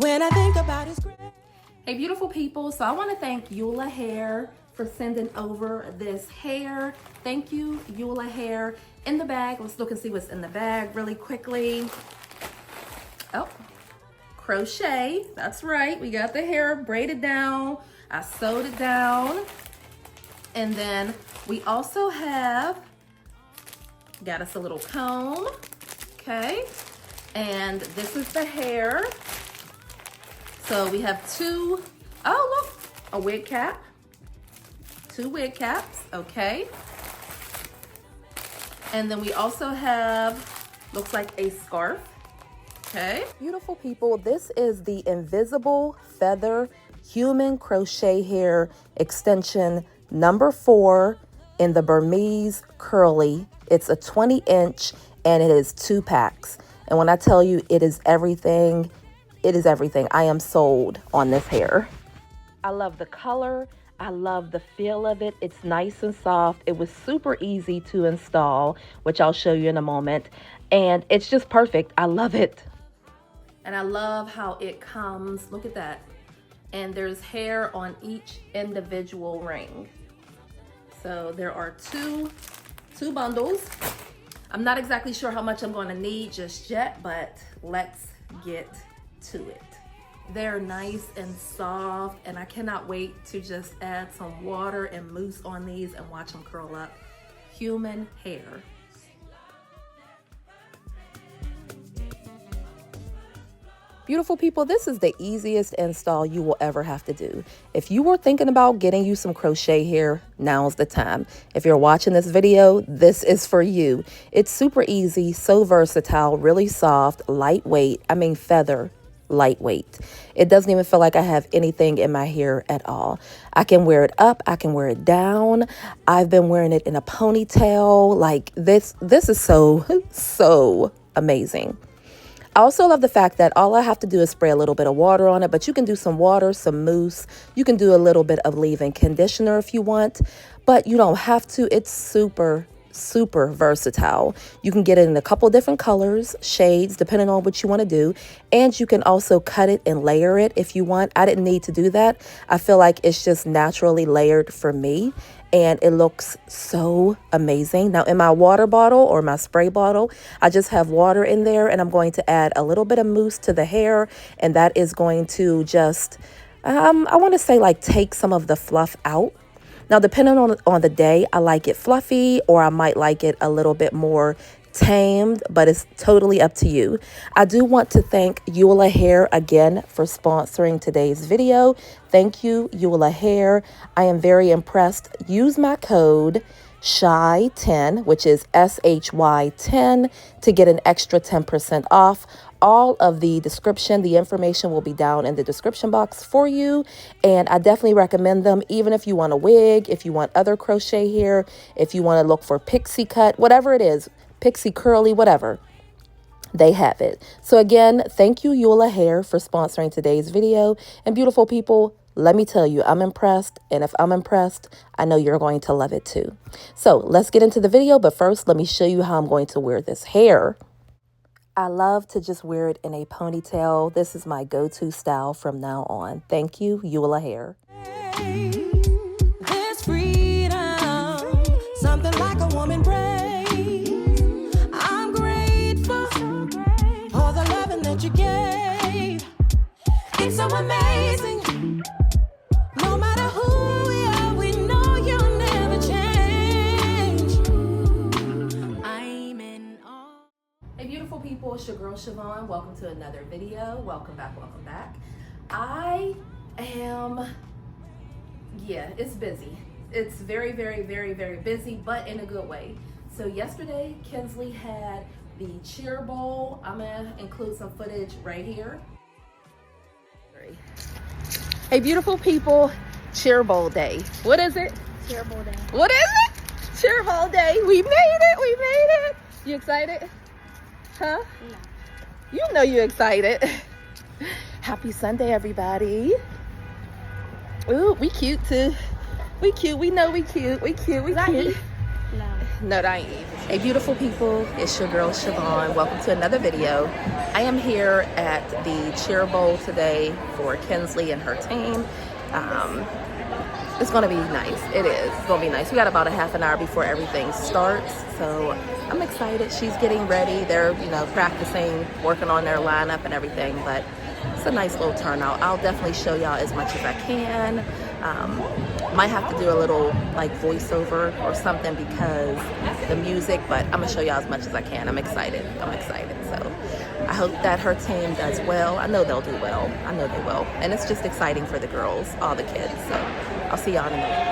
when I think about his grace. Hey beautiful people, so I want to thank Yall Hair for sending over this hair. Thank you, Yall Hair. In the bag, let's look and see what's in the bag really quickly. Oh, crochet, that's right. We got the hair braided down. I sewed it down. And then we also have, got us a little comb, okay? And this is the hair. So we have two, oh look, a wig cap, 2 wig caps, okay. And then we also have, looks like a scarf, okay. Beautiful people, this is the Invisible Feather Human Crochet Hair Extension number 4 in the Burmese Curly. It's a 20-inch and it is 2 packs. And when I tell you it is everything, it is everything. I am sold on this hair. I love the color. I love the feel of it. It's nice and soft. It was super easy to install, which I'll show you in a moment. And it's just perfect. I love it. And I love how it comes. Look at that. And there's hair on each individual ring. So there are two bundles. I'm not exactly sure how much I'm going to need just yet, but let's get to it. They're nice and soft, and I cannot wait to just add some water and mousse on these and watch them curl up. Human hair. Beautiful people, this is the easiest install you will ever have to do. If you were thinking about getting you some crochet hair, now's the time. If you're watching this video, this is for you. It's super easy, so versatile, really soft, lightweight. I mean feather, lightweight. It doesn't even feel like I have anything in my hair at all. I can wear it up, I can wear it down. I've been wearing it in a ponytail. Like this is so amazing. I also love the fact that all I have to do is spray a little bit of water on it, but you can do some water, some mousse. You can do a little bit of leave-in conditioner if you want, but you don't have to. It's super versatile. You can get it in a couple different colors, shades, depending on what you want to do. And you can also cut it and layer it if you want. I didn't need to do that. I feel like it's just naturally layered for me. And it looks so amazing. Now in my water bottle or my spray bottle, I just have water in there, and I'm going to add a little bit of mousse to the hair. And that is going to just, I want to say like take some of the fluff out. Now, depending on the day, I like it fluffy, or I might like it a little bit more tamed, but it's totally up to you. I do want to thank Yall Hair again for sponsoring today's video. Thank you, Yall Hair. I am very impressed. Use my code SHY10, which is SHY10, to get an extra 10% off. All of the description, the information will be down in the description box for you. And I definitely recommend them, even if you want a wig, if you want other crochet hair, if you want to look for pixie cut, whatever it is, pixie curly, whatever, they have it. So again, thank you, Yall Hair, for sponsoring today's video. And beautiful people, let me tell you, I'm impressed. And if I'm impressed, I know you're going to love it too. So let's get into the video. But first, let me show you how I'm going to wear this hair. I love to just wear it in a ponytail. This is my go-to style from now on. Thank you, Yall Hair. There's freedom, something like a woman prays. I'm grateful for the loving that you gave. It's so amazing. No matter who we are, we know you'll never change. I'm in awe. Hey beautiful people, it's your girl Sha-Von. Welcome to another video. Welcome back. I am, yeah, it's busy. It's very busy, but in a good way. So yesterday, Kinsley had the cheer bowl. I'm gonna include some footage right here. Hey beautiful people, cheer bowl day. What is it? Cheer bowl day. What is it? Cheer bowl day. We made it. You excited? Huh? No. You know you're excited. Happy Sunday, everybody. Ooh, we cute too. We cute. We know we cute. We cute. Is that Eve? No. naive. Hey beautiful people, it's your girl Sha-Von. Welcome to another video. I am here at the cheer bowl today for Kinsley and her team. It's gonna be nice. It is. It's gonna be nice. We got about a half an hour before everything starts, so I'm excited. She's getting ready. They're, practicing, working on their lineup and everything, but it's a nice little turnout. I'll definitely show y'all as much as I can. Might have to do a little like voiceover or something because the music, but I'm gonna show y'all as much as I can. I'm excited. So I hope that her team does well. I know they'll do well. I know they will. And it's just exciting for the girls, all the kids. So I'll see y'all in a minute.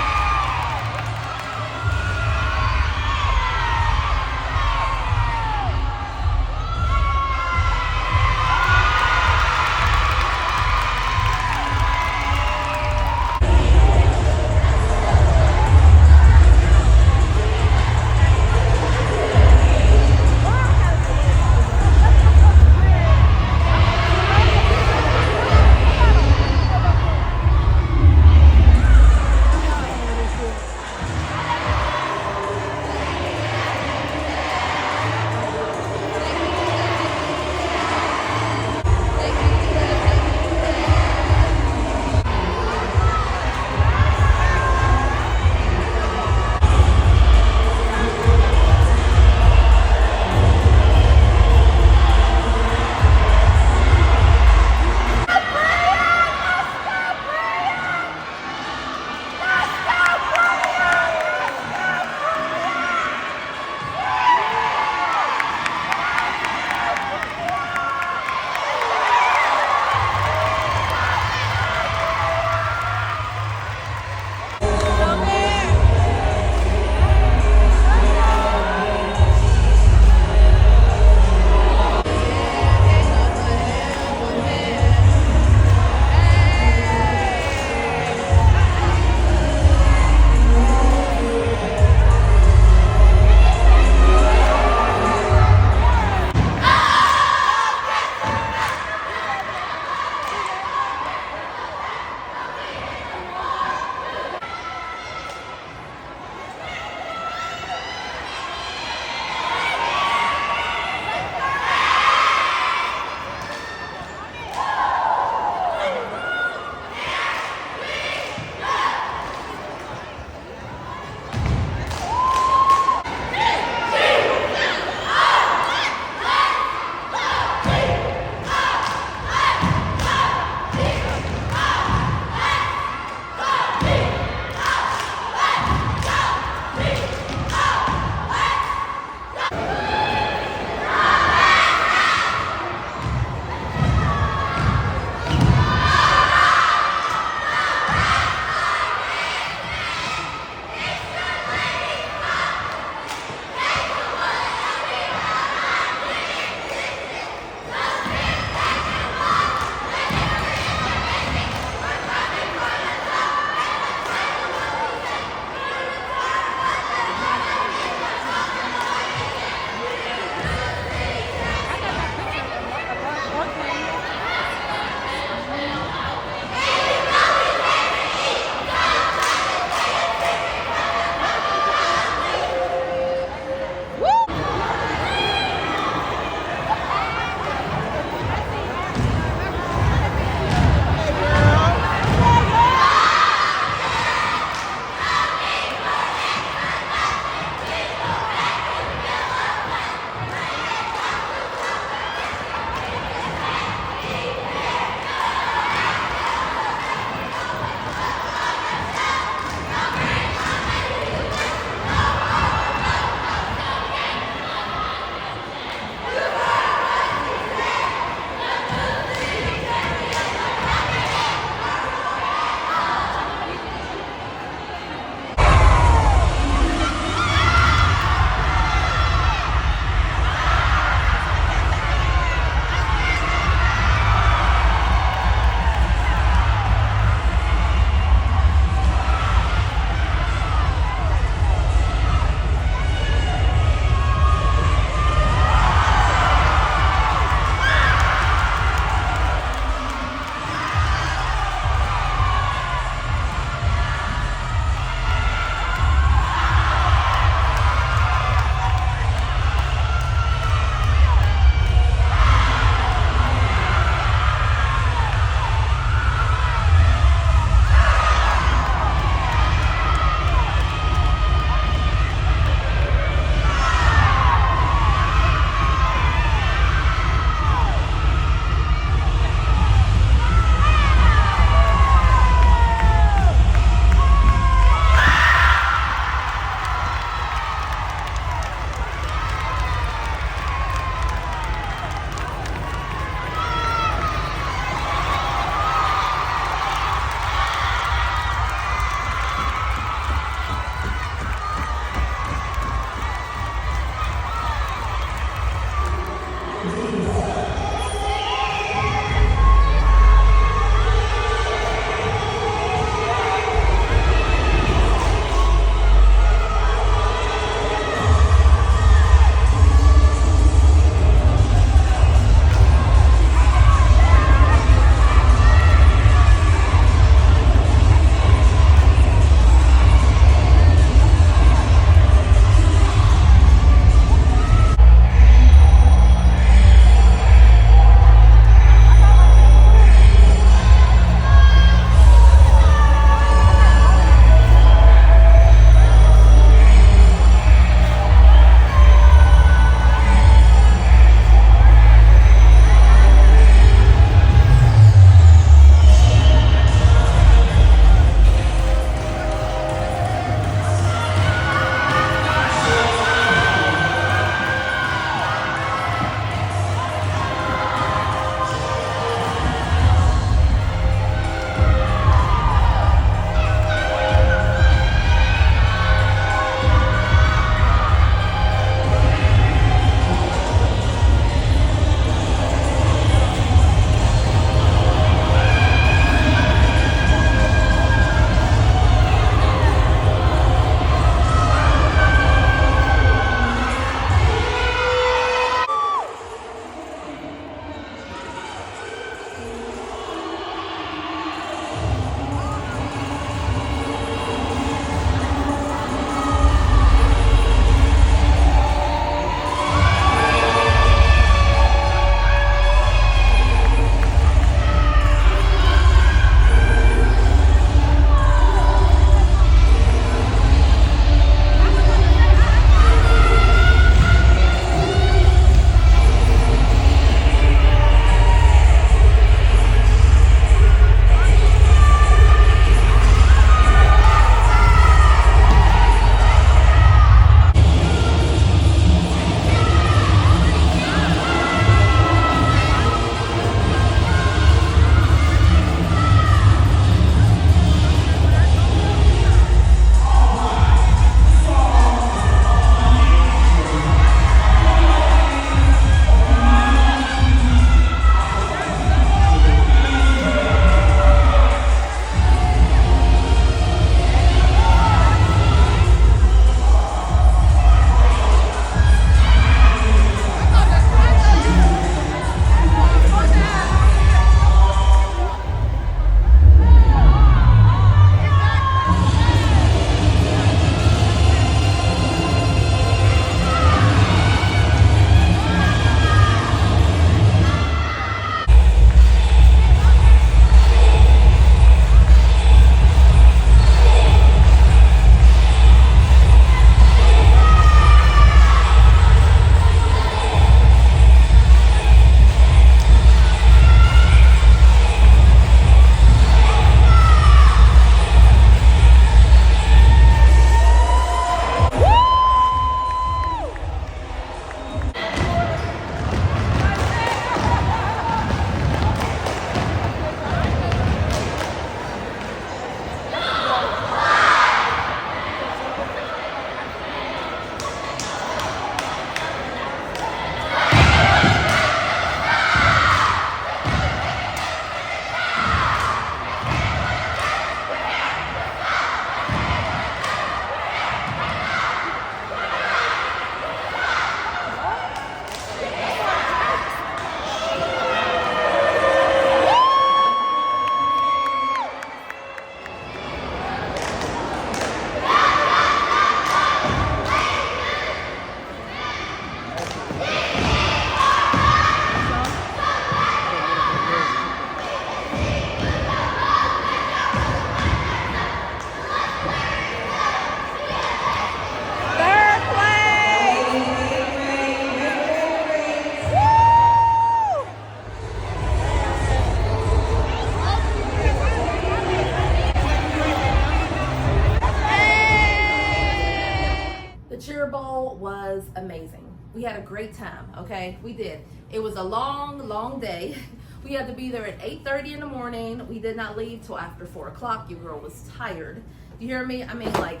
The cheer bowl was amazing. We had a great time, okay? We did. It was a long day. We had to be there at 8:30 in the morning. We did not leave till after 4 o'clock. Your girl was tired. You hear me? I mean, like,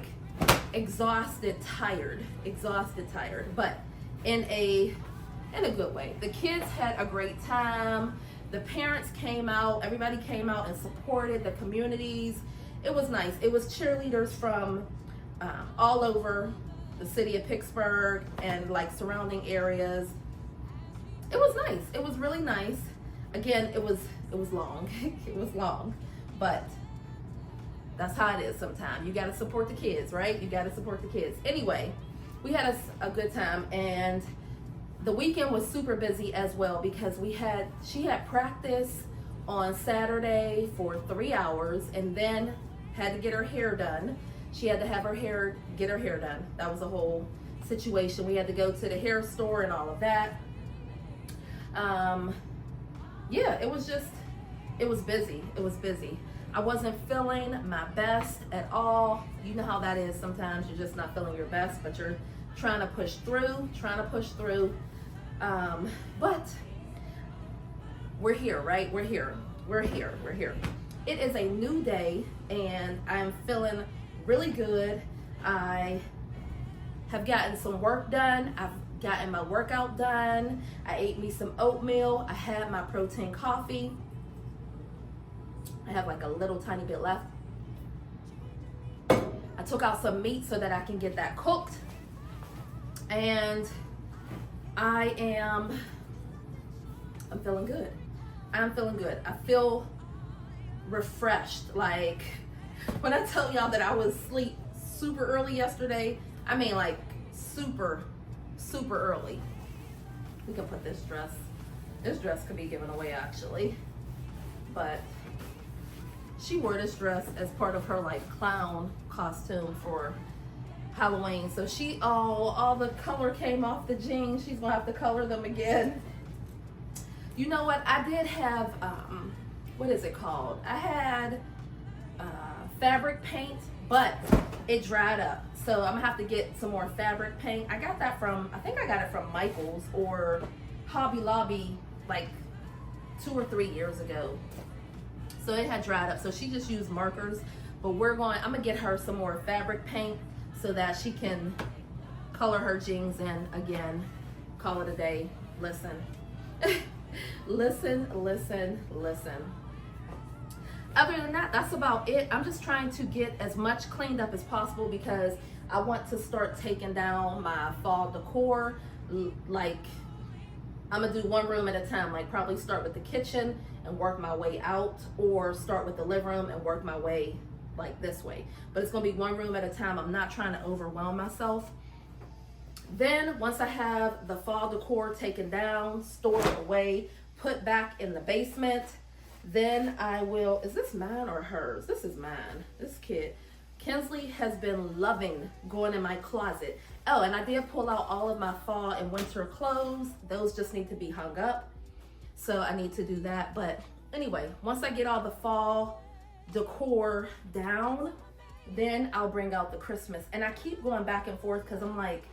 exhausted, tired, but in a good way. The kids had a great time. The parents came out. Everybody came out and supported the communities. It was nice. It was cheerleaders from all over the city of Pittsburgh and like surrounding areas. It was nice. It was really nice. Again, it was long. It was long, but that's how it is sometimes. You got to support the kids, right? You got to support the kids. Anyway, we had a good time, and the weekend was super busy as well because she had practice on Saturday for 3 hours and then had to get her hair done. She had to have get her hair done. That was a whole situation. We had to go to the hair store and all of that. Yeah, it was busy. It was busy. I wasn't feeling my best at all. You know how that is. Sometimes you're just not feeling your best, but you're trying to push through. But we're here, right? We're here. It is a new day, and I'm feeling really good. I have gotten some work done. I've gotten my workout done. I ate me some oatmeal. I had my protein coffee. I have like a little tiny bit left. I took out some meat so that I can get that cooked. And I'm feeling good. I feel refreshed. Like when I tell y'all that I was asleep super early yesterday, I mean like super early. We can put this dress could be given away actually, but she wore this dress as part of her like clown costume for Halloween. So she all the color came off the jeans. She's gonna have to color them again. You know what? I did have what is it called? I had fabric paint, but it dried up. So I'm gonna have to get some more fabric paint. I got that I think I got it from Michael's or Hobby Lobby like 2 or 3 years ago. So it had dried up. So she just used markers, but I'm gonna get her some more fabric paint so that she can color her jeans in again. Call it a day. Listen. listen. Other than that, that's about it. I'm just trying to get as much cleaned up as possible because I want to start taking down my fall decor. Like, I'm gonna do one room at a time, like probably start with the kitchen and work my way out, or start with the living room and work my way like this way. But it's gonna be one room at a time. I'm not trying to overwhelm myself. Then once I have the fall decor taken down, stored away, put back in the basement, then I will, is this mine or hers? This is mine. This kid, Kinsley, has been loving going in my closet. Oh, and I did pull out all of my fall and winter clothes. Those just need to be hung up. So I need to do that. But anyway, once I get all the fall decor down, then I'll bring out the Christmas. And I keep going back and forth because I'm like,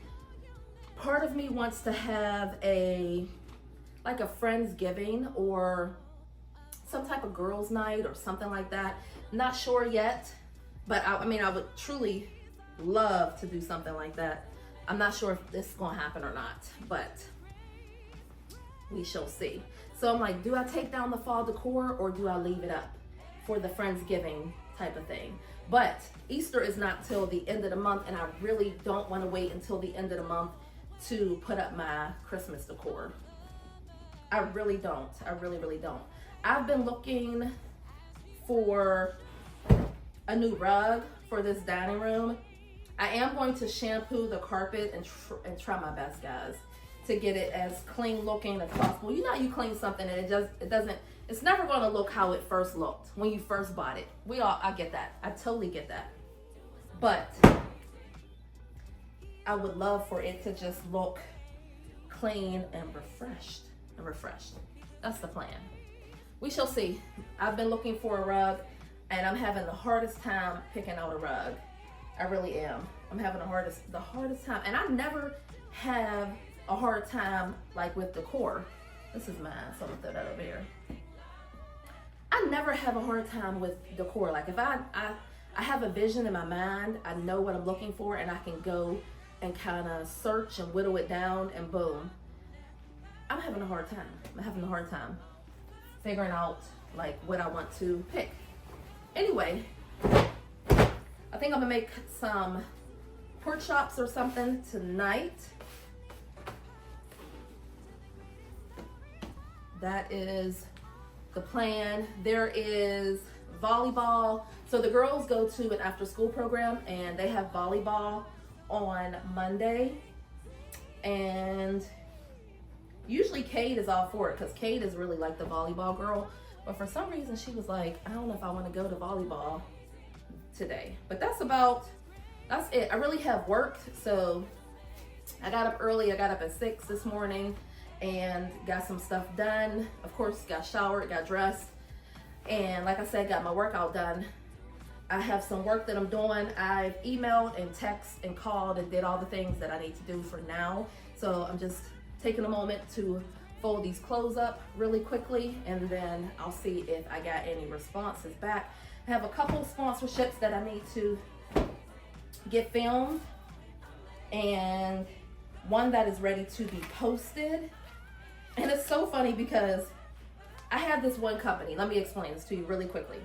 part of me wants to have like a Friendsgiving or some type of girls' night or something like that. Not sure yet, but I mean, I would truly love to do something like that. I'm not sure if this is gonna happen or not, but we shall see. So I'm like, do I take down the fall decor or do I leave it up for the Friendsgiving type of thing? But Easter is not till the end of the month, and I really don't want to wait until the end of the month to put up my Christmas decor. I really don't. I really don't. I've been looking for a new rug for this dining room. I am going to shampoo the carpet and try my best, guys, to get it as clean looking as possible. You know, you clean something and it's never going to look how it first looked when you first bought it. I get that. I totally get that. But I would love for it to just look clean and refreshed. That's the plan. We shall see. I've been looking for a rug and I'm having the hardest time picking out a rug. I really am. I'm having the hardest time. And I never have a hard time like with decor. This is mine, so I'm gonna throw that over here. I never have a hard time with decor. Like if I have a vision in my mind, I know what I'm looking for, and I can go and kind of search and whittle it down, and boom. I'm having a hard time. I'm having a hard time figuring out like what I want to pick. Anyway, I think I'm gonna make some pork chops or something tonight. That is the plan. There is volleyball. So the girls go to an after school program and they have volleyball on Monday. And usually Kate is all for it because Kate is really like the volleyball girl. But for some reason she was like, I don't know if I want to go to volleyball today. But that's it. I really have worked. So I got up early. I got up at 6 this morning and got some stuff done. Of course, got showered, got dressed. And like I said, got my workout done. I have some work that I'm doing. I've emailed and texted and called and did all the things that I need to do for now. So I'm just taking a moment to fold these clothes up really quickly, and then I'll see if I got any responses back. I have a couple sponsorships that I need to get filmed, and one that is ready to be posted. And it's so funny because I had this one company. Let me explain this to you really quickly.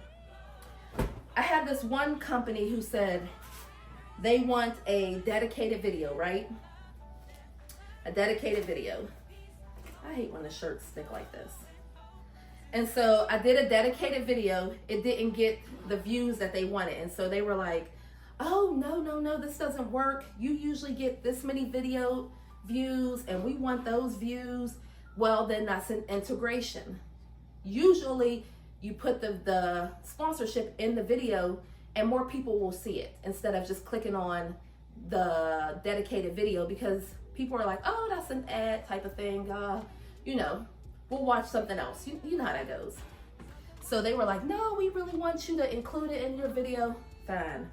I had this one company who said they want a dedicated video, right? A dedicated video. I hate when the shirts stick like this. And so I did a dedicated video. It didn't get the views that they wanted. And so they were like, oh, no, this doesn't work. You usually get this many video views and we want those views. Well, then that's an integration. Usually you put the sponsorship in the video and more people will see it instead of just clicking on the dedicated video, because people are like, oh, that's an ad type of thing. You know, we'll watch something else. You know how that goes. So they were like, no, we really want you to include it in your video. Fine.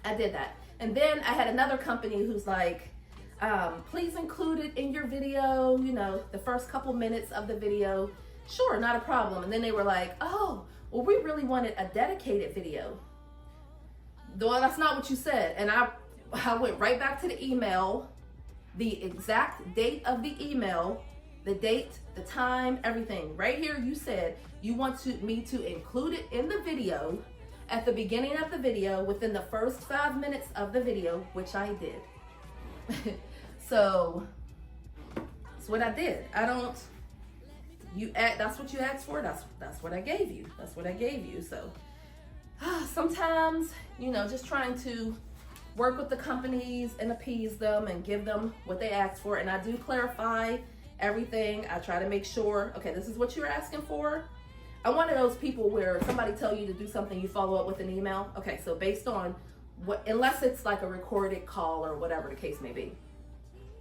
I did that. And then I had another company who's like, please include it in your video, you know, the first couple minutes of the video. Sure, not a problem. And then they were like, oh, well, we really wanted a dedicated video. Well, that's not what you said. And I went right back to the email, the exact date of the email, the date, the time, everything. Right here, you said you want me to include it in the video at the beginning of the video within the first 5 minutes of the video, which I did. So that's what I did. That's what you asked for. That's what I gave you. That's what I gave you. So sometimes, you know, just trying to work with the companies and appease them and give them what they asked for. And I do clarify everything. I try to make sure, okay, this is what you're asking for. I'm one of those people where somebody tell you to do something, you follow up with an email. Okay, so based on what, unless it's like a recorded call or whatever the case may be.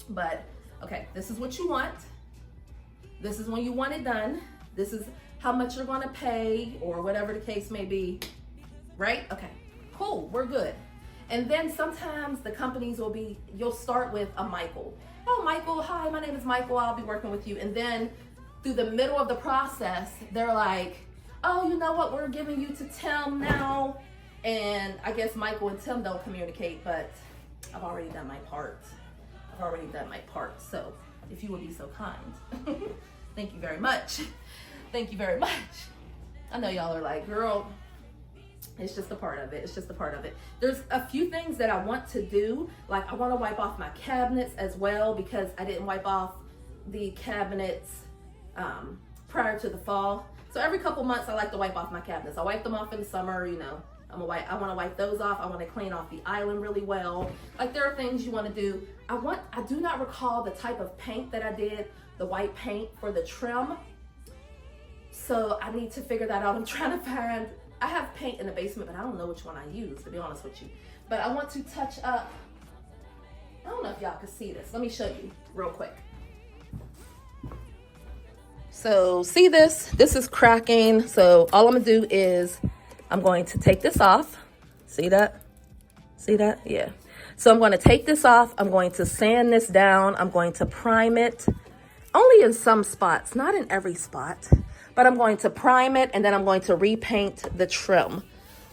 But okay, this is what you want. This is when you want it done. This is how much you're gonna pay or whatever the case may be, right? Okay, cool, we're good. And then sometimes the companies will be, you'll start with a Michael. Oh, Michael, hi, my name is Michael, I'll be working with you. And then through the middle of the process, they're like, oh, you know what, we're giving you to Tim now. And I guess Michael and Tim don't communicate, but I've already done my part. So if you would be so kind. Thank you very much. Thank you very much. I know y'all are like, girl, it's just a part of it. It's just a part of it. There's a few things that I want to do. Like I want to wipe off my cabinets as well, because I didn't wipe off the cabinets prior to the fall. So every couple months I like to wipe off my cabinets. I wipe them off in the summer, you know. I want to wipe those off. I want to clean off the island really well. Like there are things you want to do. I do not recall the type of paint that I did, the white paint for the trim. So I need to figure that out. I'm trying to find, I have paint in the basement, but I don't know which one I use, to be honest with you. But I want to touch up, I don't know if y'all can see this. Let me show you real quick. So see this? This is cracking. So all I'm gonna do is I'm going to take this off. See that? See that? Yeah. So I'm going to take this off. I'm going to sand this down. I'm going to prime it, only in some spots, not in every spot, but I'm going to prime it, and then I'm going to repaint the trim,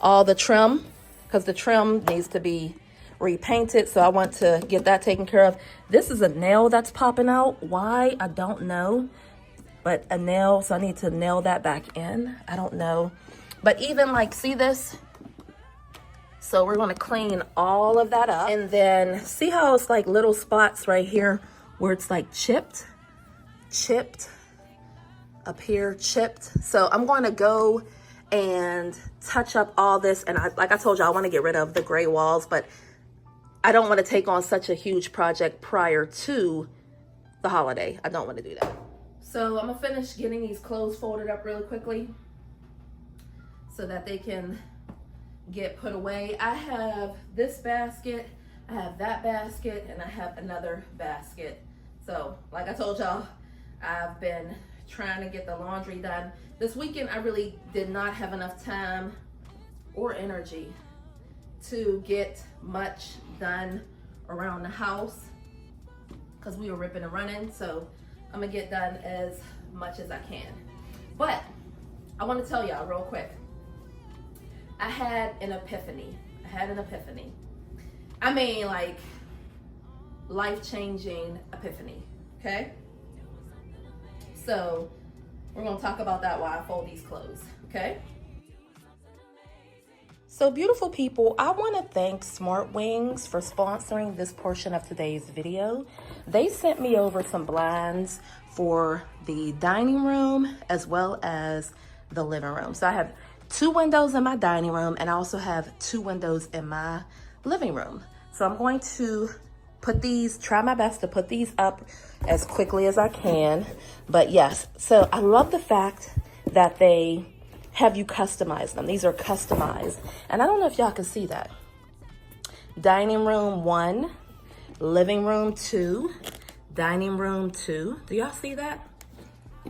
all the trim, because the trim needs to be repainted. So I want to get that taken care of. This is a nail that's popping out. Why? I don't know, but a nail. So I need to nail that back in. I don't know, but even like, see this? So we're going to clean all of that up, and then see how it's like little spots right here where it's like chipped up here, chipped. So I'm going to go and touch up all this. And like I told you, I want to get rid of the gray walls, but I don't want to take on such a huge project prior to the holiday. I don't want to do that. So I'm gonna finish getting these clothes folded up really quickly so that they can get put away. I have this basket, I have that basket, and I have another basket. So like I told y'all, I've been trying to get the laundry done. This weekend I really did not have enough time or energy to get much done around the house because we were ripping and running. So I'm gonna get done as much as I can. But I want to tell y'all real quick, I had an epiphany. I mean, like, life-changing epiphany, okay? So we're gonna talk about that while I fold these clothes, okay? So beautiful people, I want to thank Smartwings for sponsoring this portion of today's video. They sent me over some blinds for the dining room as well as the living room. So I have 2 windows in my dining room, and I also have 2 windows in my living room. So I'm going to put these, try my best to put these up as quickly as I can. But yes, so I love the fact that they have you customize them. These are customized. And I don't know if y'all can see that. Dining room 1, living room 2, dining room 2. Do y'all see that?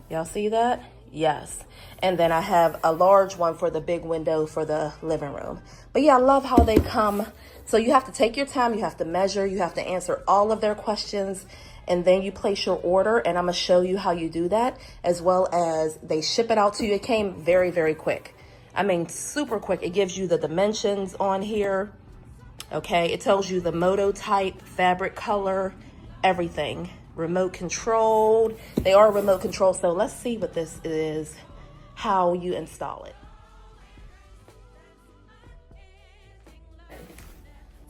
Y'all see that? Yes. And then I have a large one for the big window for the living room. But yeah, I love how they come. So you have to take your time, you have to measure, you have to answer all of their questions, and then you place your order, and I'm gonna show you how you do that, as well as they ship it out to you. It came very, very quick. I mean, super quick. It gives you the dimensions on here. Okay, it tells you the moto type, fabric color, everything. Remote controlled. They are remote controlled. So let's see what this is, how you install it.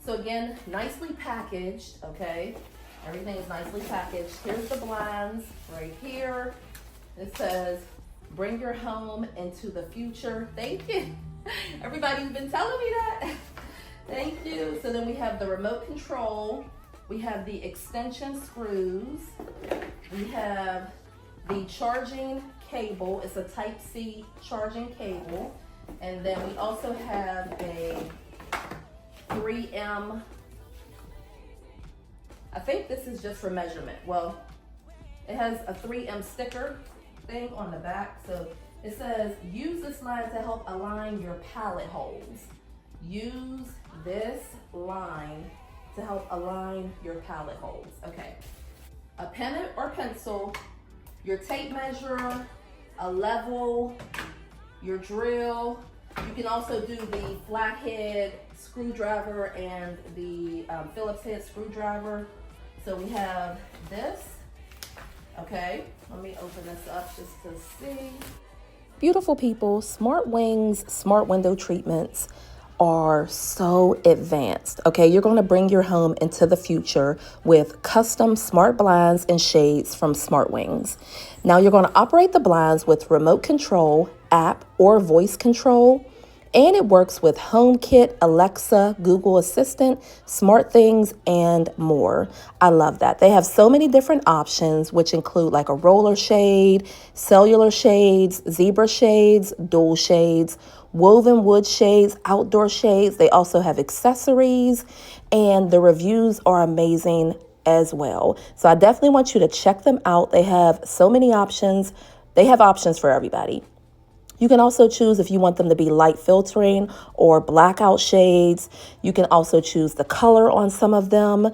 So again, nicely packaged, okay? Everything is nicely packaged. Here's the blinds right here. It says, bring your home into the future. Thank you. Everybody's been telling me that. Thank you. So then we have the remote control. We have the extension screws. We have the charging cable. It's a Type-C charging cable. And then we also have a 3M. I think this is just for measurement. Well, it has a 3M sticker thing on the back. So it says, use this line to help align your pallet holes. Use this line to help align your pallet holes. Okay. A pen or pencil, your tape measure, a level, your drill. You can also do the flathead screwdriver and the Phillips head screwdriver. So we have this. Okay, let me open this up just to see. Beautiful people, Smartwings smart window treatments are so advanced. Okay, you're going to bring your home into the future with custom smart blinds and shades from Smartwings. Now you're going to operate the blinds with remote control, app, or voice control. And it works with HomeKit, Alexa, Google Assistant, SmartThings, and more. I love that. They have so many different options, which include like a roller shade, cellular shades, zebra shades, dual shades, woven wood shades, outdoor shades. They also have accessories, and the reviews are amazing as well. So I definitely want you to check them out. They have so many options. They have options for everybody. You can also choose if you want them to be light filtering or blackout shades. You can also choose the color on some of them.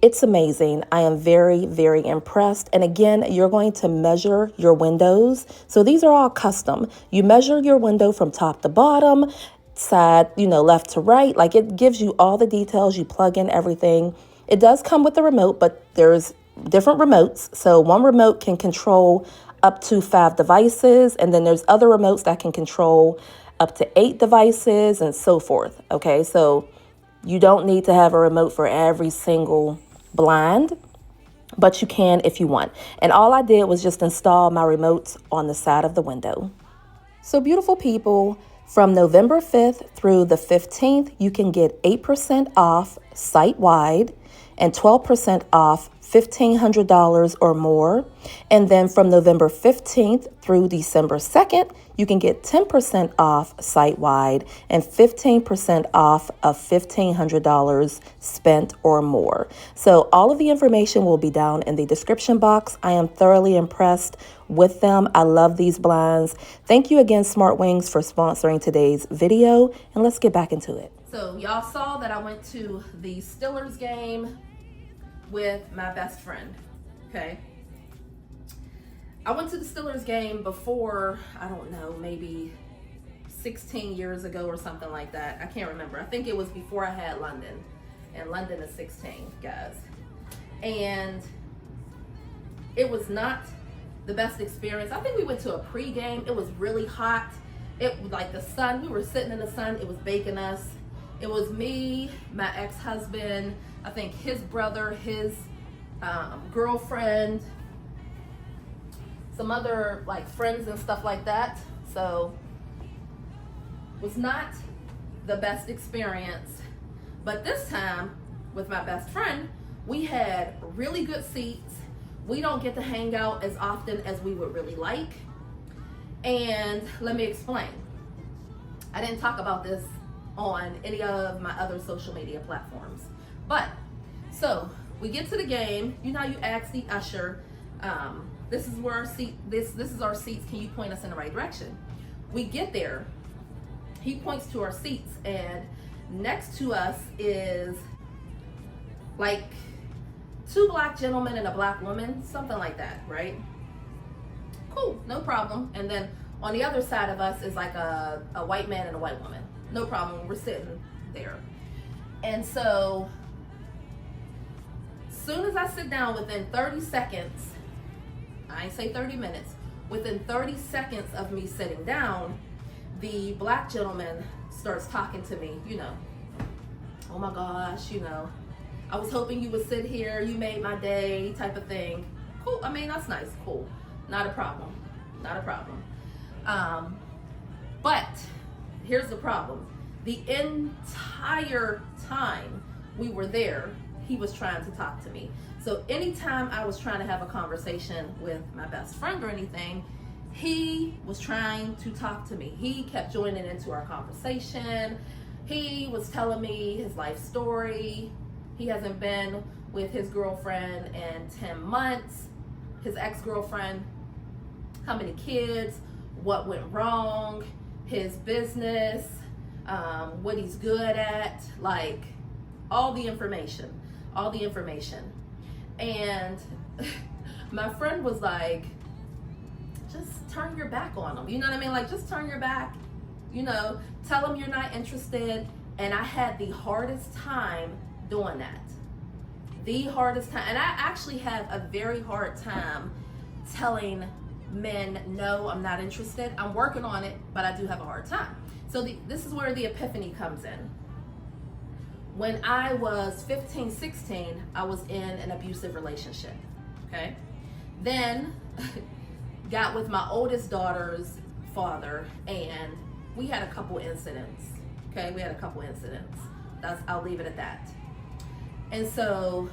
It's amazing. I am very, very impressed. And again, you're going to measure your windows. So these are all custom. You measure your window from top to bottom, side, left to right. Like, it gives you all the details. You plug in everything. It does come with a remote, but there's different remotes. So one remote can control up to 5 devices, and then there's other remotes that can control up to 8 devices and so forth. Okay, so you don't need to have a remote for every single blind, but you can if you want. And all I did was just install my remotes on the side of the window. So beautiful people, from November 5th through the 15th, you can get 8% off site-wide and 12% off $1,500 or more. And then from November 15th through December 2nd, you can get 10% off site-wide and 15% off of $1,500 spent or more. So all of the information will be down in the description box. I am thoroughly impressed with them. I love these blinds. Thank you again, Smartwings, for sponsoring today's video. And let's get back into it. So y'all saw that I went to the Steelers game with my best friend, okay? I went to the Steelers game before, I don't know, maybe 16 years ago or something like that. I can't remember. I think it was before I had London, and London is 16, guys. And it was not the best experience. I think we went to a pre-game. It was really hot. It was like the sun, we were sitting in the sun, it was baking us. It was me, my ex-husband, I think his brother, his girlfriend, some other like friends and stuff like that. So it was not the best experience. But this time with my best friend, we had really good seats. We don't get to hang out as often as we would really like. And let me explain. I didn't talk about this on any of my other social media platforms. But, so, we get to the game. You know how you ask the usher, this is where our seat, this is our seats, can you point us in the right direction? We get there, he points to our seats, and next to us is like 2 black gentlemen and a black woman, something like that, right? Cool, no problem. And then on the other side of us is like a white man and a white woman. No problem, we're sitting there. And so, soon as I sit down, within 30 seconds, I ain't say 30 minutes, within 30 seconds of me sitting down, the black gentleman starts talking to me, oh my gosh, I was hoping you would sit here, you made my day, type of thing. Cool, I mean, that's nice, cool, not a problem, not a problem. But here's the problem. The entire time we were there, he was trying to talk to me. So anytime I was trying to have a conversation with my best friend or anything, he was trying to talk to me. He kept joining into our conversation. He was telling me his life story. He hasn't been with his girlfriend in 10 months. His ex-girlfriend, how many kids, what went wrong, his business, what he's good at, like all the information. And my friend was like, just turn your back on him. You know what I mean? Like, just turn your back, tell him you're not interested. And I had the hardest time doing that. The hardest time. And I actually have a very hard time telling men, no, I'm not interested. I'm working on it, but I do have a hard time. So this is where the epiphany comes in. When I was 15, 16, I was in an abusive relationship, okay? Then got with my oldest daughter's father, and we had a couple incidents, okay? We had a couple incidents. I'll leave it at that. And so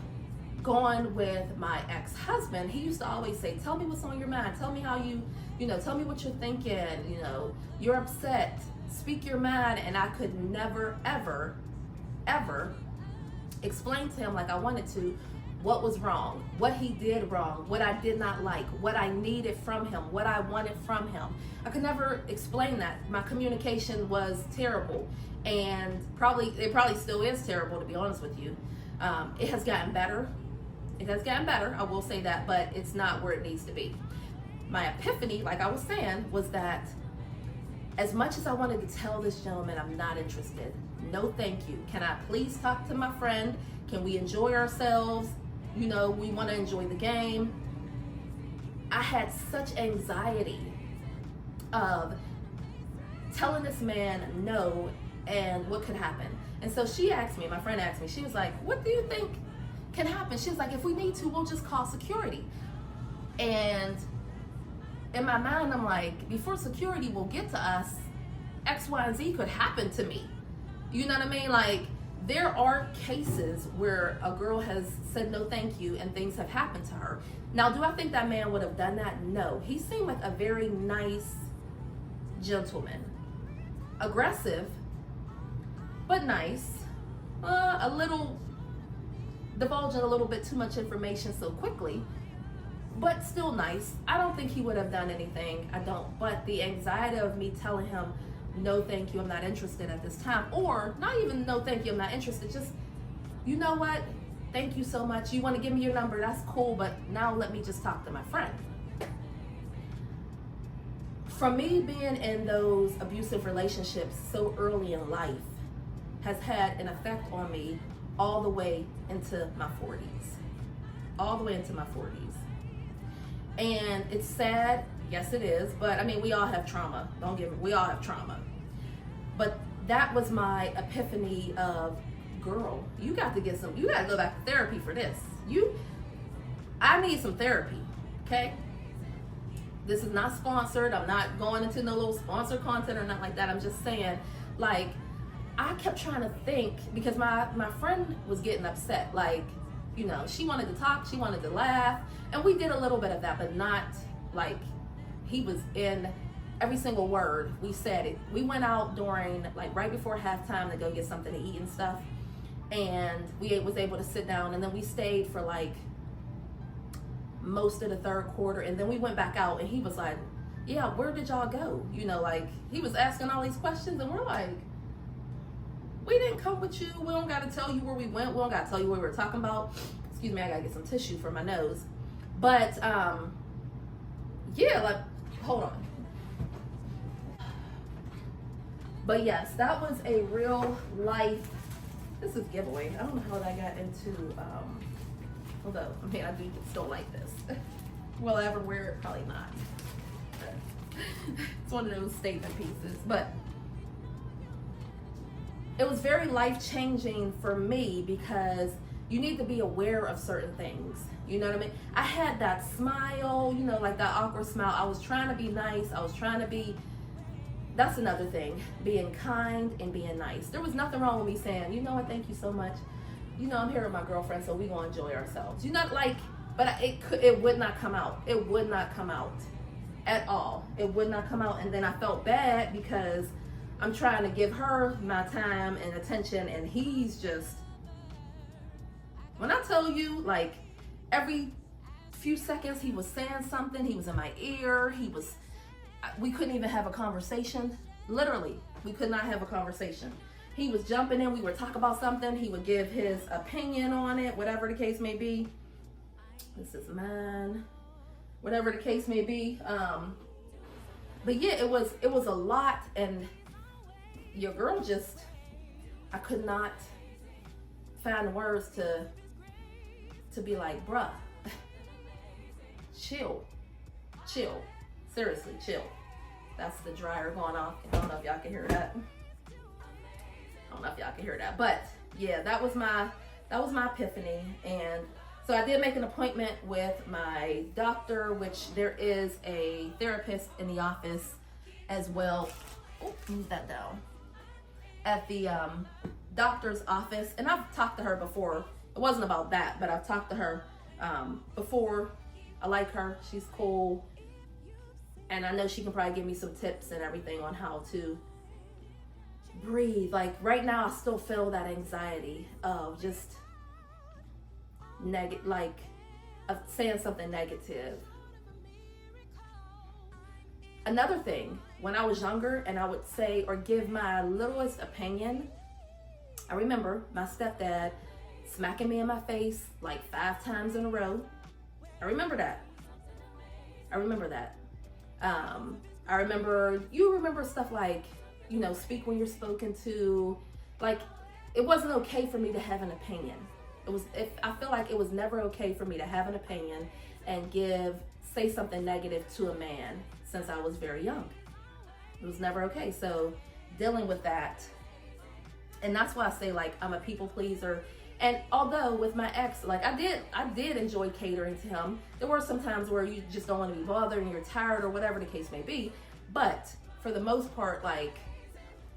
going with my ex-husband, he used to always say, tell me what's on your mind. Tell me how tell me what you're thinking. You're upset. Speak your mind. And I could never, ever explain to him like I wanted to what was wrong, what he did wrong, what I did not like, what I needed from him, what I wanted from him. I could never explain that. My communication was terrible, and it probably still is terrible, to be honest with you. It has gotten better. It has gotten better, I will say that, but it's not where it needs to be. My epiphany, like I was saying, was that as much as I wanted to tell this gentleman I'm not interested, no thank you. Can I please talk to my friend? Can we enjoy ourselves? You know, we want to enjoy the game. I had such anxiety of telling this man no and what could happen. And so she asked me, my friend asked me, she was like, what do you think can happen? She was like, if we need to, we'll just call security. And in my mind, I'm like, before security will get to us, X, Y, and Z could happen to me. You know what I mean? Like, there are cases where a girl has said no thank you and things have happened to her. Now, do I think that man would have done that? No. He seemed like a very nice gentleman. Aggressive, but nice. A little, divulging a little bit too much information so quickly, but still nice. I don't think he would have done anything. I don't. But the anxiety of me telling him, no thank you, I'm not interested at this time, or not even no thank you, I'm not interested, just, you know what, thank you so much, you want to give me your number, that's cool, but now let me just talk to my friend. From me being in those abusive relationships so early in life has had an effect on me all the way into my 40s. All the way into my 40s. And it's sad, yes it is, but I mean, we all have trauma. We all have trauma. But that was my epiphany of, girl, you got to go back to therapy for this. I need some therapy, okay? This is not sponsored. I'm not going into no little sponsored content or nothing like that. I'm just saying, like, I kept trying to think, because my friend was getting upset. Like, you know, she wanted to talk, she wanted to laugh, and we did a little bit of that, but not like he was in every single word. We said it. We went out during, like, right before halftime to go get something to eat and stuff, and we was able to sit down, and then we stayed for like most of the third quarter, and then we went back out, and he was like, yeah, where did y'all go? You know, like, he was asking all these questions, and we're like, we didn't come with you. We don't got to tell you where we went. We don't got to tell you what we were talking about. Excuse me, I got to get some tissue for my nose. But, yeah, like, hold on. But yes, that was a real life, this is giveaway. I don't know how I got into, although, I mean, I do still like this. Will I ever wear it? Probably not. It's one of those statement pieces, but it was very life-changing for me, because you need to be aware of certain things. You know what I mean? I had that smile, you know, like that awkward smile. I was trying to be nice. I was trying to be, that's another thing, being kind and being nice. There was nothing wrong with me saying, you know what, thank you so much. You know, I'm here with my girlfriend, so we gonna enjoy ourselves. You know, like, but it would not come out. It would not come out at all. It would not come out. And then I felt bad because I'm trying to give her my time and attention, and he's just, when I tell you, like, every few seconds he was saying something, he was in my ear, we couldn't even have a conversation. Literally, we could not have a conversation. He was jumping in, we were talking about something, he would give his opinion on it, whatever the case may be. This is mine. Whatever the case may be. But yeah, it was a lot, and your girl just, I could not find words to be like, bruh, chill, seriously, chill. That's the dryer going off. I don't know if y'all can hear that. But yeah, that was my epiphany. And so I did make an appointment with my doctor, which there is a therapist in the office as well. Oh, move that down. At the doctor's office, and I've talked to her before. It wasn't about that, but I've talked to her before. I like her, she's cool, and I know she can probably give me some tips and everything on how to breathe. Like, right now I still feel that anxiety of just saying something negative. Another thing, when I was younger and I would say or give my littlest opinion, I remember my stepdad smacking me in my face like 5 times in a row. I remember that. I remember that. You remember stuff like, you know, speak when you're spoken to. Like, it wasn't okay for me to have an opinion. I feel like it was never okay for me to have an opinion and say something negative to a man since I was very young. It was never okay. So dealing with that, and that's why I say, like, I'm a people pleaser. And although with my ex, like, I did enjoy catering to him. There were some times where you just don't want to be bothered and you're tired or whatever the case may be. But for the most part, like,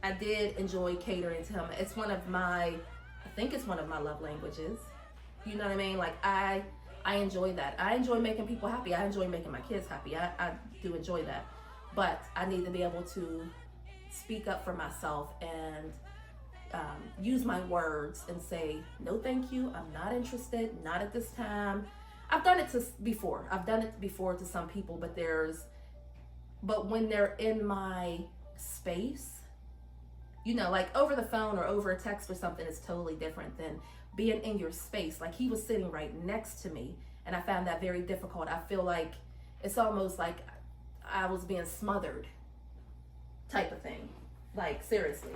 I did enjoy catering to him. I think it's one of my love languages. You know what I mean? Like, I enjoy that. I enjoy making people happy. I enjoy making my kids happy. I do enjoy that. But I need to be able to speak up for myself and use my words and say, no, thank you. I'm not interested. Not at this time. I've done it before. I've done it before to some people, but when they're in my space, you know, like over the phone or over a text or something is totally different than being in your space. Like, he was sitting right next to me and I found that very difficult. I feel like it's almost like I was being smothered type of thing. Like, seriously.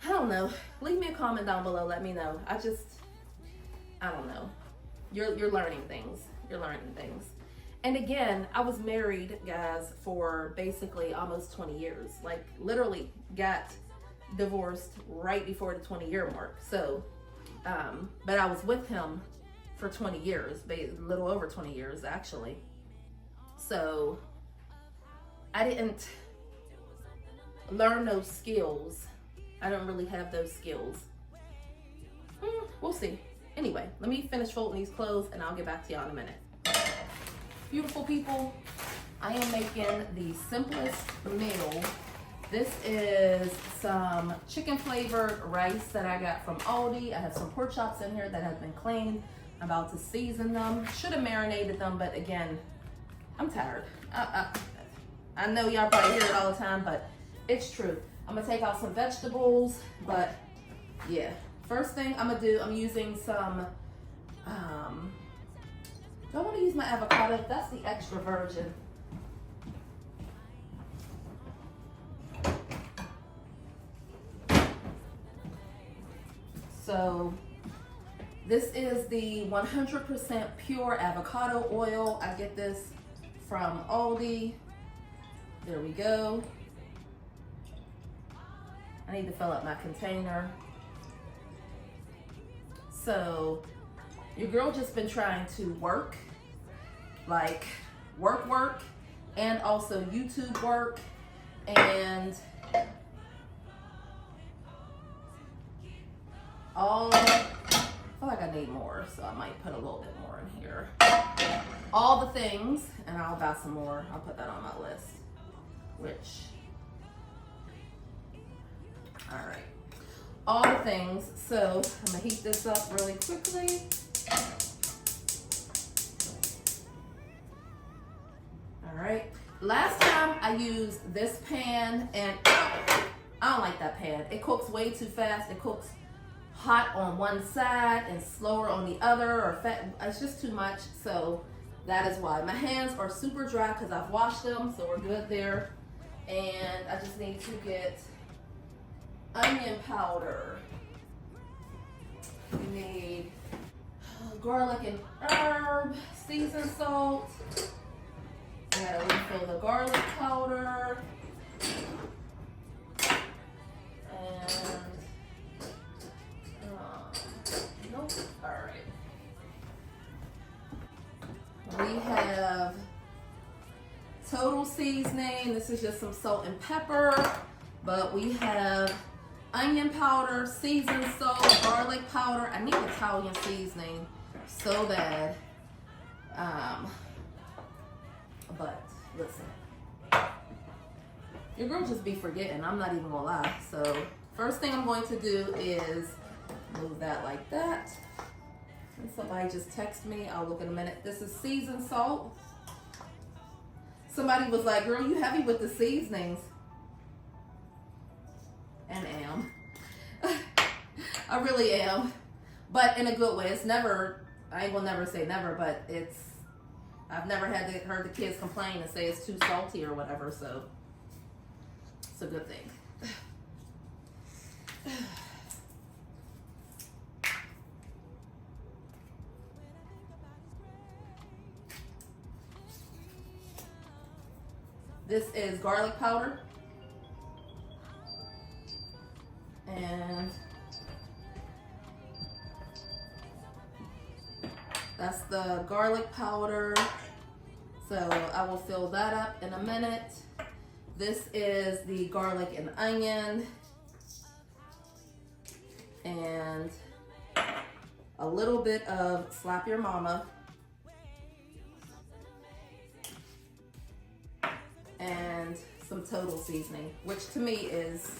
I don't know. Leave me a comment down below. Let me know. I don't know. You're learning things. You're learning things. And again, I was married, guys, for basically almost 20 years. Like, literally got divorced right before the 20-year mark. So, but I was with him for 20 years, a little over 20 years, actually. So I didn't learn those skills. I don't really have those skills. We'll see. Anyway, let me finish folding these clothes and I'll get back to y'all in a minute. Beautiful people, I am making the simplest meal. This is some chicken flavored rice that I got from Aldi. I have some pork chops in here that have been cleaned. I'm about to season them. Should have marinated them, but again, I'm tired. I know y'all probably hear it all the time, but it's true. I'm gonna take out some vegetables, but yeah. First thing I'm gonna do, I'm using some, do I wanna use my avocado? That's the extra virgin. So this is the 100% pure avocado oil. I get this from Aldi. There we go. I need to fill up my container. So your girl just been trying to work, like work, and also YouTube work, and I feel like I need more, so I might put a little bit more in here. All the things, and I'll buy some more. I'll put that on my list, all right. All the things. So I'm gonna heat this up really quickly. All right. Last time I used this pan, and I don't like that pan. It cooks way too fast. It cooks hot on one side and slower on the other, or fat. It's just too much. So that is why. My hands are super dry because I've washed them, so we're good there. And I just need to get onion powder. We need garlic and herb, seasoned salt. I gotta refill the garlic powder. And nope. All right. We have total seasoning. This is just some salt and pepper, but we have onion powder, seasoned salt, garlic powder. I need Italian seasoning so bad. But listen, your girl just be forgetting. I'm not even gonna lie. So first thing I'm going to do is move that like that. And somebody just texted me. I'll look in a minute. This is seasoned salt. Somebody was like, girl, you heavy with the seasonings. And am. I really am. But in a good way. It's never, I will never say never, but it's, I've never heard the kids complain and say it's too salty or whatever, so it's a good thing. This is garlic powder. And that's the garlic powder. So I will fill that up in a minute. This is the garlic and onion. And a little bit of Slap Your Mama. And some total seasoning, which to me is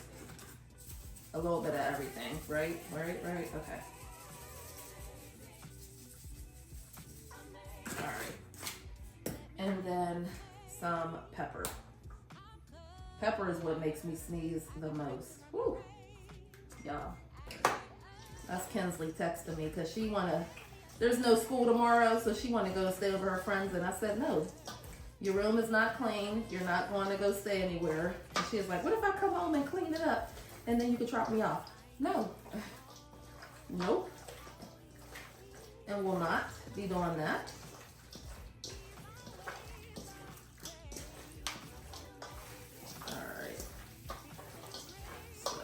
a little bit of everything, right? Right, okay. All right. And then some pepper. Pepper is what makes me sneeze the most. Woo, y'all. That's Kinsley texting me because she there's no school tomorrow, so she wanna go stay over her friends, and I said, no, your room is not clean. You're not going to go stay anywhere. And she was like, what if I come home and clean it up and then you could drop me off? No. Nope. And will not be doing that. All right. So.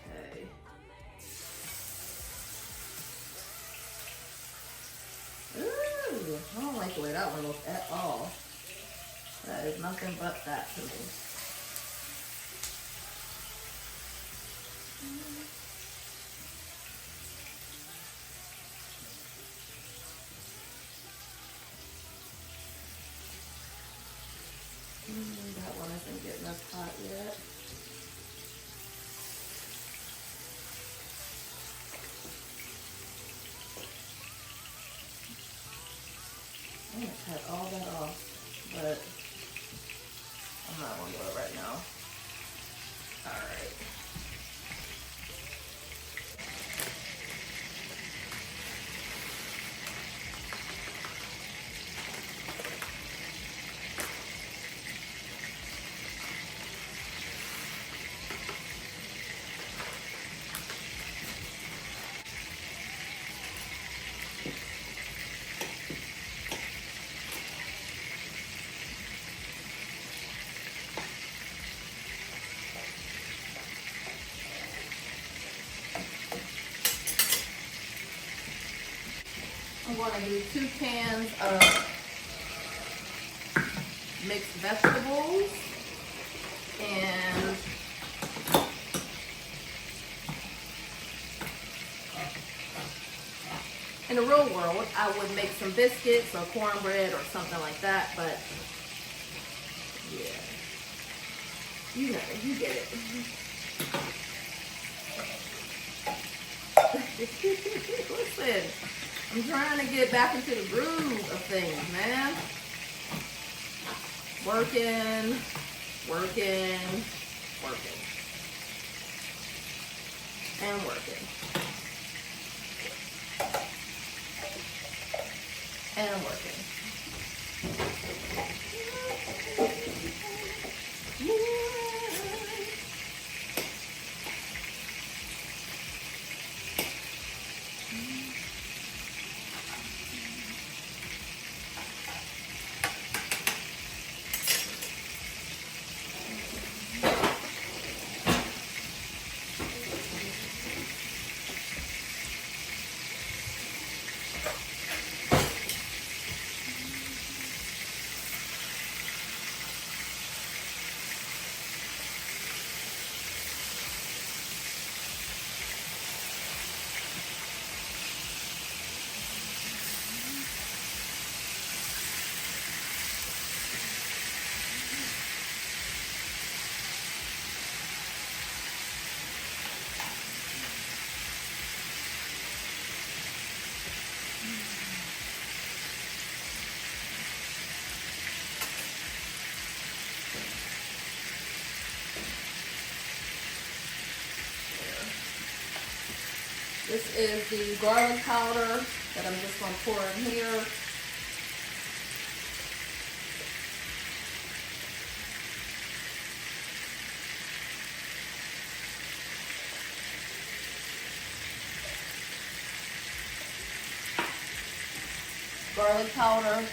Okay. Ooh, I don't like the way that one looks at all. That is nothing but that to me. That one isn't getting as hot yet. I'm gonna cut all that off, but I'm not gonna do it right now. All right. I'm going to do 2 cans of mixed vegetables and in the real world, I would make some biscuits or cornbread or something like that, but yeah, you know, you get it. Listen, I'm trying to get back into the groove of things, man. Working. And working. And working. This is the garlic powder that I'm just going to pour in here. Garlic powder.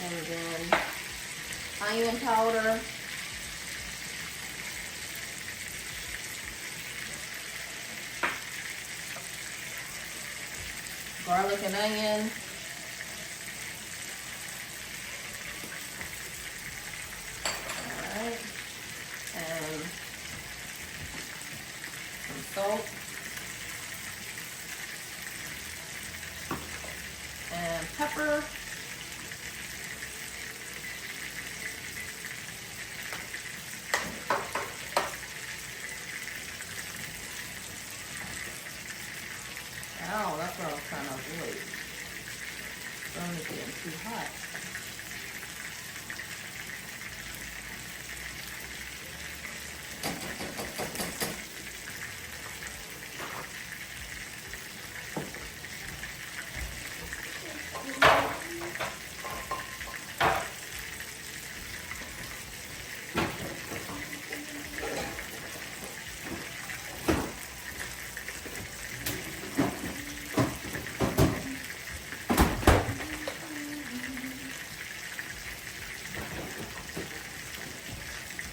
And then onion powder. Garlic and onion. Alright. And some salt. And pepper. Ow, that's what I was trying to avoid. Don't it getting too hot.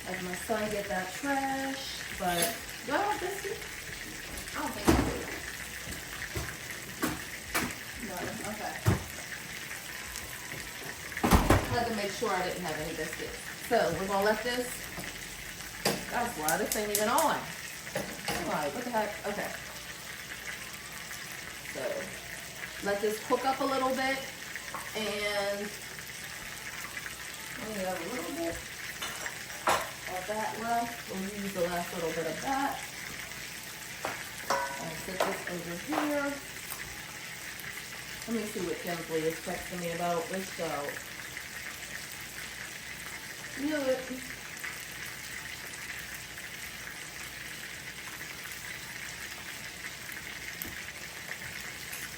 Let my son get that trash, but well, this is, I don't think I do. No, okay. I had to make sure I didn't have any biscuits. So we're gonna let this. That's why this ain't even on. I'm like, what the heck? Okay. So let this cook up a little bit, and only have a little bit of that left. We'll use the last little bit of that. And set this over here. Let me see what Kinsley is texting me about. Let's go. Knew it.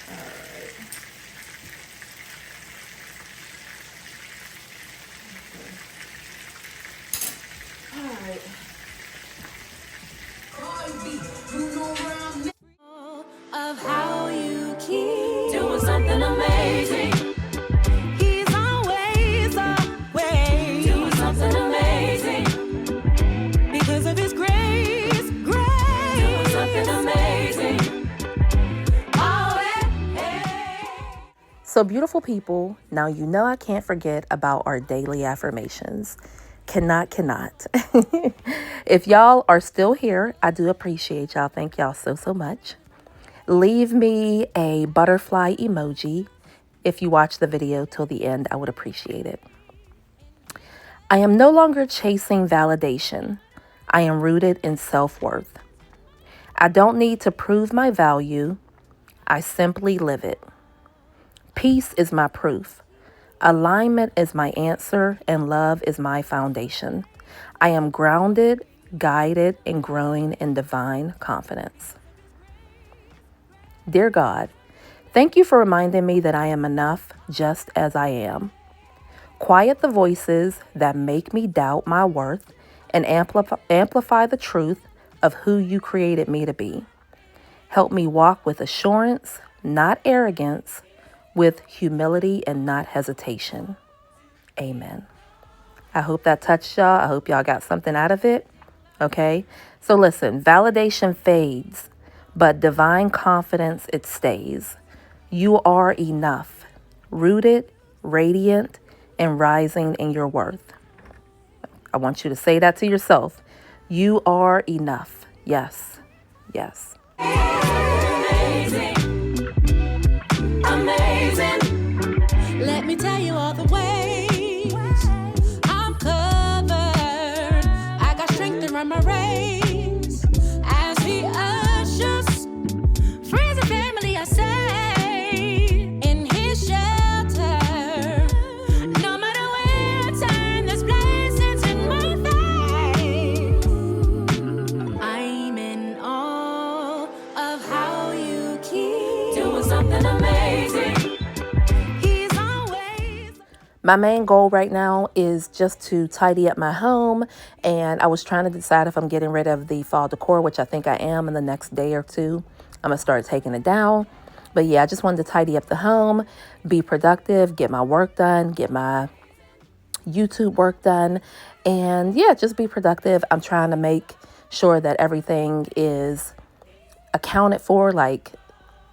Alright. Alright. Of how you keep doing something amazing. He's always away doing something amazing. Because of his grace, doing something amazing. Oh, hey. So beautiful people, now you know I can't forget about our daily affirmations. Cannot. If y'all are still here, I do appreciate y'all. Thank y'all so much. Leave me a butterfly emoji. If you watch the video till the end, I would appreciate it. I am no longer chasing validation. I am rooted in self-worth. I don't need to prove my value. I simply live it. Peace is my proof. Alignment is my answer, and love is my foundation. I am grounded, guided, and growing in divine confidence. Dear God, thank you for reminding me that I am enough just as I am. Quiet the voices that make me doubt my worth and amplify the truth of who you created me to be. Help me walk with assurance, not arrogance, with humility and not hesitation. Amen. I hope that touched y'all. I hope y'all got something out of it. Okay? So listen, validation fades, but divine confidence, it stays. You are enough, rooted, radiant, and rising in your worth. I want you to say that to yourself. You are enough. Yes. Yes. Amazing. Let me tell you all the ways I'm covered. I got strength to run my race as he ushers friends and family I say in his shelter. No matter where I My main goal right now is just to tidy up my home, and I was trying to decide if I'm getting rid of the fall decor, which I think I am. In the next day or two, I'm gonna start taking it down. But yeah, I just wanted to tidy up the home, be productive, get my work done, get my YouTube work done, and yeah, just be productive. I'm trying to make sure that everything is accounted for. Like,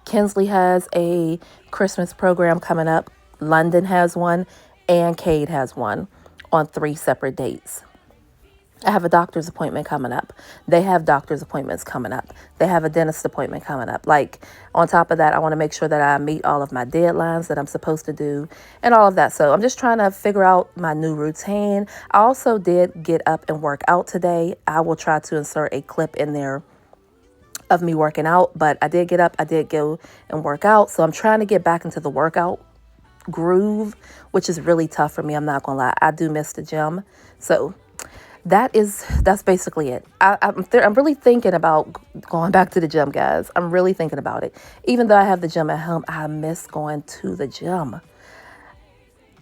Kinsley has a Christmas program coming up, London has one, and Cade has one on 3 separate dates. I have a doctor's appointment coming up. They have doctor's appointments coming up. They have a dentist appointment coming up. Like, on top of that, I want to make sure that I meet all of my deadlines that I'm supposed to do and all of that. So I'm just trying to figure out my new routine. I also did get up and work out today. I will try to insert a clip in there of me working out, but I did get up, I did go and work out. So I'm trying to get back into the workout groove, which is really tough for me. I'm not gonna lie. I do miss the gym. So that's basically it. I'm really thinking about going back to the gym, guys. I'm really thinking about it. Even though I have the gym at home, I miss going to the gym.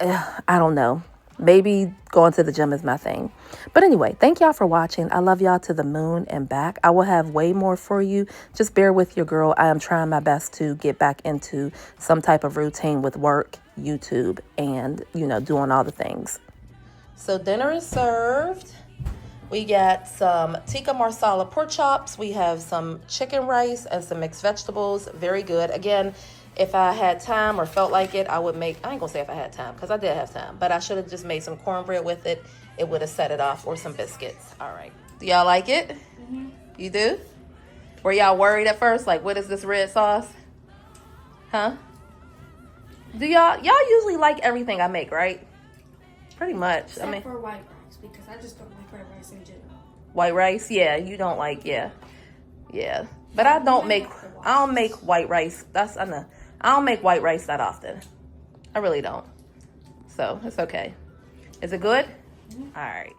I don't know. Maybe going to the gym is my thing. But anyway, thank y'all for watching. I love y'all to the moon and back. I will have way more for you. Just bear with your girl. I am trying my best to get back into some type of routine with work, YouTube, and, you know, doing all the things. So dinner is served. We got some tikka marsala pork chops. We have some chicken rice and some mixed vegetables. Very good. Again, if I had time or felt like it, I would make, I ain't gonna say if I had time, because I did have time, but I should have just made some cornbread with it. It would have set it off, or some biscuits. All right. Do y'all like it? Mm-hmm. You do? Were y'all worried at first? Like, what is this red sauce? Huh? Do y'all usually like everything I make, right? Pretty much. Except for white rice, because I just don't like white rice in general. White rice? Yeah, you don't like, yeah. But I don't make white rice. I don't make white rice that often. I really don't. So, it's okay. Is it good? Mm-hmm. All right.